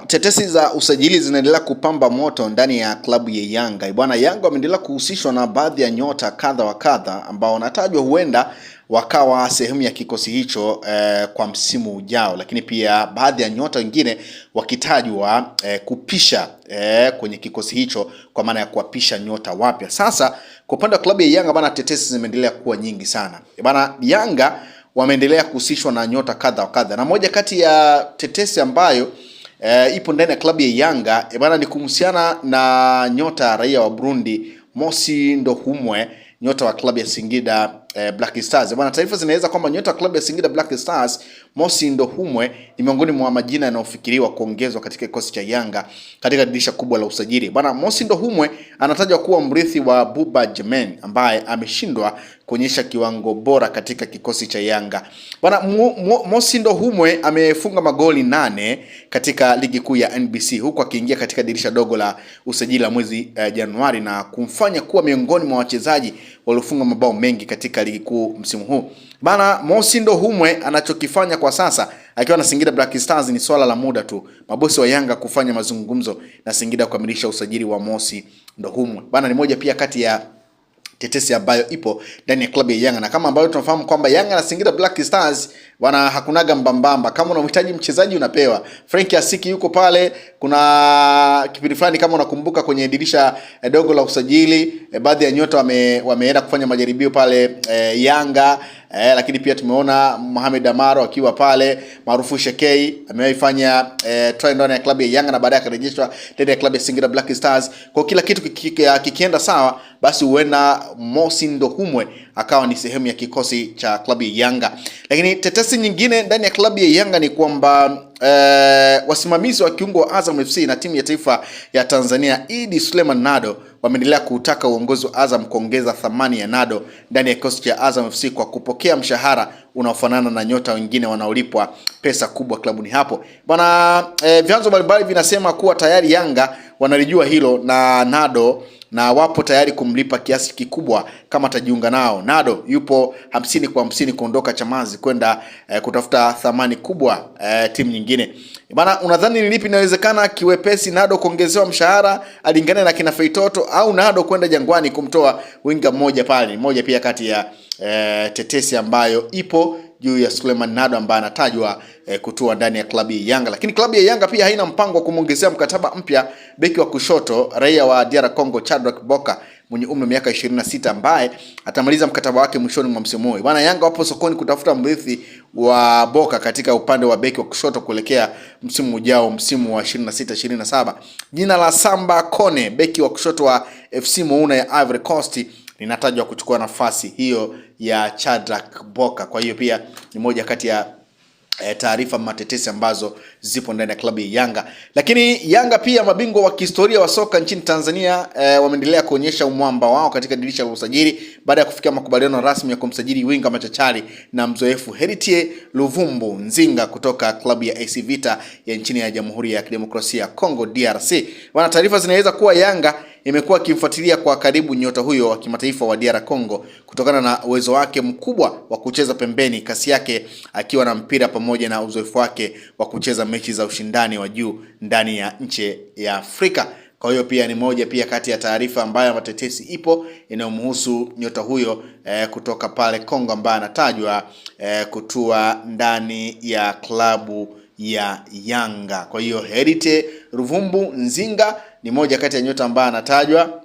Tetesi za usajili zinaendelea kupamba moto ndani ya klabu ya Yanga. Bwana, Yanga wameendelea kuhusishwa na baadhi ya nyota kadha wa kadha ambao wanatajwa huenda wakawa sehemu ya kikosi hicho kwa msimu ujao, lakini pia baadhi ya nyota wengine wakitajwa kupisha kwenye kikosi hicho kwa maana ya kuwapisha nyota wapya. Sasa kwa upande wa klabu ya Yanga bwana, tetesi zimeendelea kuwa nyingi sana. Bwana, Yanga wameendelea kuhusishwa na nyota kadha wa kadha, na moja kati ya tetesi ambayo ipo ndani ya klabu ya Yanga bwana ni kuhusiana na nyota raia wa Burundi Mosi Ndohumwe, nyota wa klabu ya Singida Black Stars. Bwana, taarifa zinaweza kwamba nyota wa klabu ya Singida Black Stars Mosi Ndohumwe ni miongoni mwa majina yanayofikiriwa kuongezwa katika kikosi cha Yanga katika dirisha kubwa la usajili. Bwana, Mosi Ndohumwe anatajwa kuwa mrithi wa Buba Jemen ambaye ameshindwa kuonyesha kiwango bora katika kikosi cha Yanga. Bwana, Mosi Ndohumwe amefunga magoli 8 katika ligi kuu ya NBC huku akiingia katika dirisha dogo la usajili la mwezi Januari na kumfanya kuwa miongoni mwa wachezaji waliofunga mabao mengi katika ligi kuu msimu huu. Bana, Mosi Ndohumwe anachokifanya kwa sasa akiwa na Singida Black Stars ni swala la muda tu, mabosi wa Yanga kufanya mazungumzo na Singida kukamilisha usajili wa Mosi Ndohumwe. Bana, ni moja pia kati ya tetesi ambayo ipo ndani ya klabu ya Yanga, na kama ambayo tunafahamu kwamba Yanga na Singida Black Stars wana hakunaga mbambamba. Kama unamhitaji mchezaji unapewa. Frank Asiki yuko pale. Kuna kipindi fulani kama unakumbuka kwenye dirisha dogo la usajili baadhi ya nyota wameenda kufanya majaribio pale Yanga, lakini pia tumeona Mohamed Amaro akiwa pale, maarufu Shekei amewaifanya try ndani ya klabu ya Yanga na baadaye akarejeshwa ndani ya klabu ya Singida Black Stars. Kwa kila kitu kikienda sawa, basi huenda Mosi Ndohumwe akawa ni sehemu ya kikosi cha klabu ya Yanga. Lakini tetesi nyingine ndani ya klabu ya Yanga ni kwamba wasimamizi wa kiungo wa Azam FC na timu ya taifa ya Tanzania Idi Suleiman Nado wameendelea kutaka uongozi wa Azam kuongeza thamani ya Nado ndani ya kikosi cha Azam FC kwa kupokea mshahara unaofanana na nyota wengine wanaolipwa pesa kubwa klabuni hapo. Bwana, vyanzo mbalimbali vinasema kuwa tayari Yanga wanalijua hilo na Nado na wapo tayari kumlipa kiasi kikubwa kama atajiunga nao. Nado yupo 50 kwa 50 kuondoka Chamazi kwenda kutafuta thamani kubwa timu nyingine. Bana, unadhani ni lipi inawezekana kiwepesi, Nado kuongezewa mshahara alingane na kina Feitoto au Nado kwenda Jangwani kumtoa winga mmoja pale? Moja pia kati ya tetesi ambayo ipo juu ya Suleiman Nado ambaye anatajwa kutua ndani ya klabu ya Yanga. Lakini klabu ya Yanga pia haina mpango wa kumuongezea mkataba mpya beki wa kushoto raia wa DR Congo Chadrak Boka mwenye umri wa miaka 26 ambaye atamaliza mkataba wake mwishoni mwa msimu huu. Bwana, Yanga wapo sokoni kutafuta mrithi wa Boka katika upande wa beki wa kushoto kuelekea msimu ujao, msimu wa 26-27. Jina la Samba Kone, beki wa kushoto wa FC Mouna ya Ivory Coast, linatajwa kuchukua nafasi hiyo ya Chadrak Boka. Kwa hiyo pia ni moja kati ya taarifa matetesi ambazo zipo ndani ya klabu ya Yanga. Lakini Yanga pia, mabingwa wa kihistoria wa soka nchini Tanzania, wameendelea kuonyesha umwamba wao katika dirisha la usajili baada ya kufikia makubaliano rasmi ya kumsajili winga machachari na mzoefu Heritier Luvumbu Nzinga kutoka klabu ya AC Vita ya nchini ya Jamhuri ya Kidemokrasia ya Kongo DRC. Wana taarifa zinaweza kuwa Yanga imekuwa kimfuatilia kwa karibu nyota huyo wa kimataifa wa DR Congo kutokana na uwezo wake mkubwa wa kucheza pembeni, kasi yake akiwa na mpira pamoja na uzoefu wake wa kucheza mechi za ushindani wa juu ndani ya nchi ya Afrika. Kwa hiyo pia ni moja pia kati ya taarifa ambayo matetesi ipo inayomhusu nyota huyo kutoka pale Kongo ambaye anatajwa kutua ndani ya klabu ya Yanga. Kwa hiyo Heritier Luvumbu Nzinga ni moja kati ya nyota ambaye anatajwa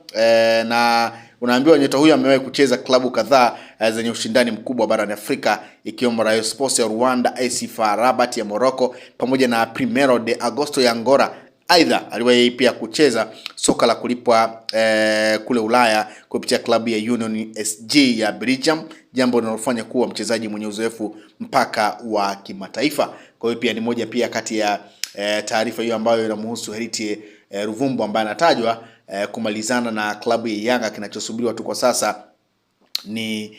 na unaambiwa nyota huyo amewahi kucheza klabu kadhaa zenye ushindani mkubwa barani Afrika ikiwemo Rayon Sports ya Rwanda, AS FAR Rabat ya Morocco pamoja na Primeiro de Agosto ya Angola. Aidha aliwahi pia kucheza soka la kulipwa kule Ulaya kupitia klabu ya Union SG ya Belgium, jambo linalofanya kuwa mchezaji mwenye uzoefu mpaka wa kimataifa. Kwa hiyo pia ni moja pia kati ya taarifa hiyo ambayo inamhusu Heritier Luvumbu ambaye anatajwa kumalizana na klabu ya Yanga. Kinachosubiriwa tu kwa sasa ni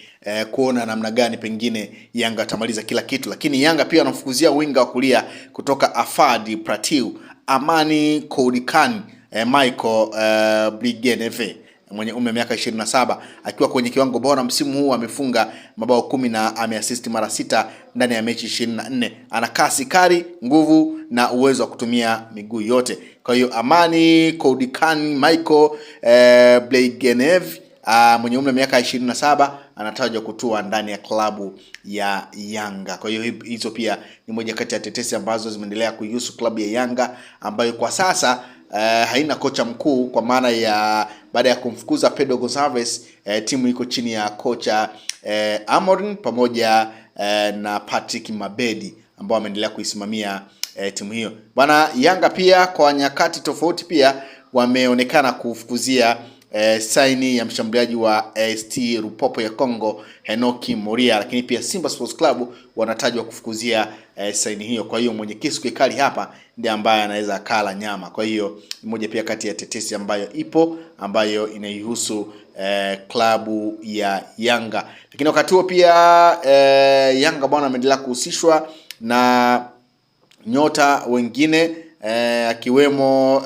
kuona namna gani pengine Yanga atamaliza kila kitu. Lakini Yanga pia anafukuzia winga wa kulia kutoka Afadi Pratiu Amani Koudikani Michael Brigeneve. mwenye umri wa miaka 27 akiwa kwenye kiwango bora msimu huu. Amefunga mabao 10 na ameassist mara 6 ndani ya mechi 24. Ana kasi kali, nguvu na uwezo wa kutumia miguu yote. Kwa hiyo Amani Koudikan Michael Blagenov mwenye umri wa miaka 27 anatajwa kutua ndani ya klabu ya Yanga. Kwa hiyo hizo pia ni moja kati ya tetesi ambazo zimeendelea kuihusu klabu ya Yanga, ambayo kwa sasa haina kocha mkuu, kwa maana ya baada ya kumfukuza Pedro Gonçalves, timu iko chini ya kocha Amorim pamoja na Patrick Mabedi ambao wameendelea kuisimamia timu hiyo. Bwana, Yanga pia kwa nyakati tofauti pia wameonekana kufukuzia saini ya mshambuliaji wa AST Lupopo ya Kongo Henoki Moria, lakini pia Simba Sports Club wanatajwa kufukuzia saini hiyo. Kwa hiyo mwenye kisu kikali hapa ndiye ambaye anaweza kala nyama. Kwa hiyo ni moja pia kati ya tetesi ambayo ipo, ambayo inaihusu klabu ya Yanga. Lakini wakati huo pia Yanga bwana ameendelea kuhusishwa na nyota wengine akiwemo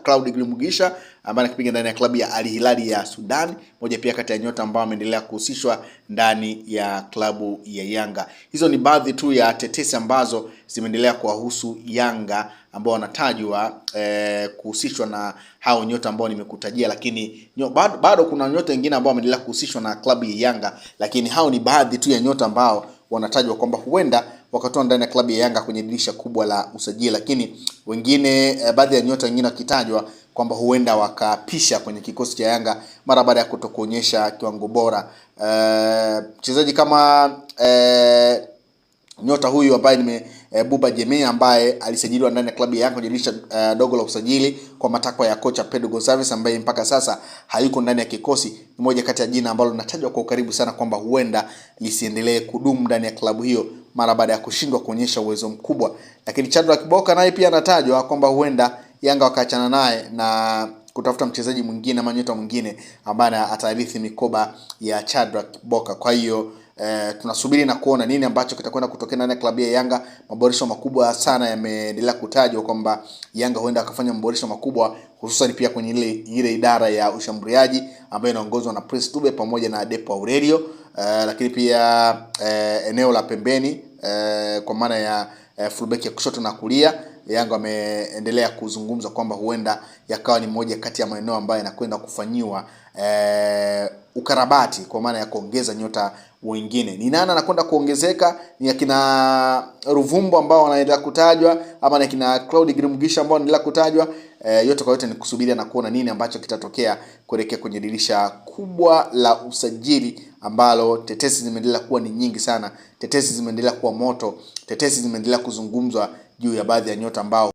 Claude Grimugisha ambaye anakipiga ndani ya klabu ya Al Hilal ya Sudan, moja pia kati ya nyota ambao ameendelea kuhusishwa ndani ya klabu ya Yanga. Hizo ni baadhi tu ya tetesi ambazo zimeendelea kuwahusu Yanga ambao wanatajwa kuhusishwa na hao nyota ambao nimekutajia, lakini bado kuna nyota wengine ambao wameendelea kuhusishwa na klabu ya Yanga, lakini hao ni baadhi tu ya nyota ambao wanatajwa kwamba huenda wakatoa ndani ya klabu ya Yanga kwenye dirisha kubwa la usajili, lakini wengine baadhi ya nyota wengine wakitajwa kwamba huenda wakapisha kwenye kikosi cha Yanga mara baada ya kutokuonyesha kiwango bora. Mchezaji kama nyota huyu ambaye ni Buba Jeme ambaye alisajiliwa ndani ya klabu ya Yanga kwenye dirisha dogo la usajili kwa matakwa ya kocha Pedro Gonçalves ambaye mpaka sasa hayuko ndani ya kikosi, ni moja kati ya jina ambalo linatajwa kwa ukaribu sana kwamba huenda lisiendelee kudumu ndani ya klabu hiyo mara baada ya kushindwa kuonyesha uwezo mkubwa. Lakini Shadrack Boka naye pia anatajwa kwamba huenda Yanga wakaachana naye na kutafuta mchezaji mwingine ama nyota mwingine ambaye atarithi mikoba ya Shadrack Boka. Kwa hiyo tunasubiri na kuona nini ambacho kitakwenda kutokea ndani ya klabu ya Yanga. Maboresho makubwa sana yameendelea kutajwa kwamba Yanga huenda akafanya maboresho makubwa, hususan pia kwenye ile idara ya ushambuliaji ambayo inaongozwa na Prince Dube pamoja na Depo Aurelio, lakini pia eneo la pembeni kwa maana ya fullback ya kushoto na kulia. Yanga ameendelea kuzungumza kwamba huenda yakawa ni moja kati ya maeneo ambayo yanakwenda kufanyiwa ukarabati kwa maana ya kuongeza nyota wengine. Ni nani anakwenda kuongezeka? Ni akina Ruvumbo ambao wanaendelea kutajwa ama ni akina Claude Grimugisha ambao wanaendelea kutajwa? Yote kwa yote ni kusubiria na kuona nini ambacho kitatokea kuelekea kwenye dirisha kubwa la usajili ambalo tetesi zimeendelea kuwa ni nyingi sana. Tetesi zimeendelea kuwa moto. Tetesi zimeendelea kuzungumzwa juu ya baadhi ya nyota ambao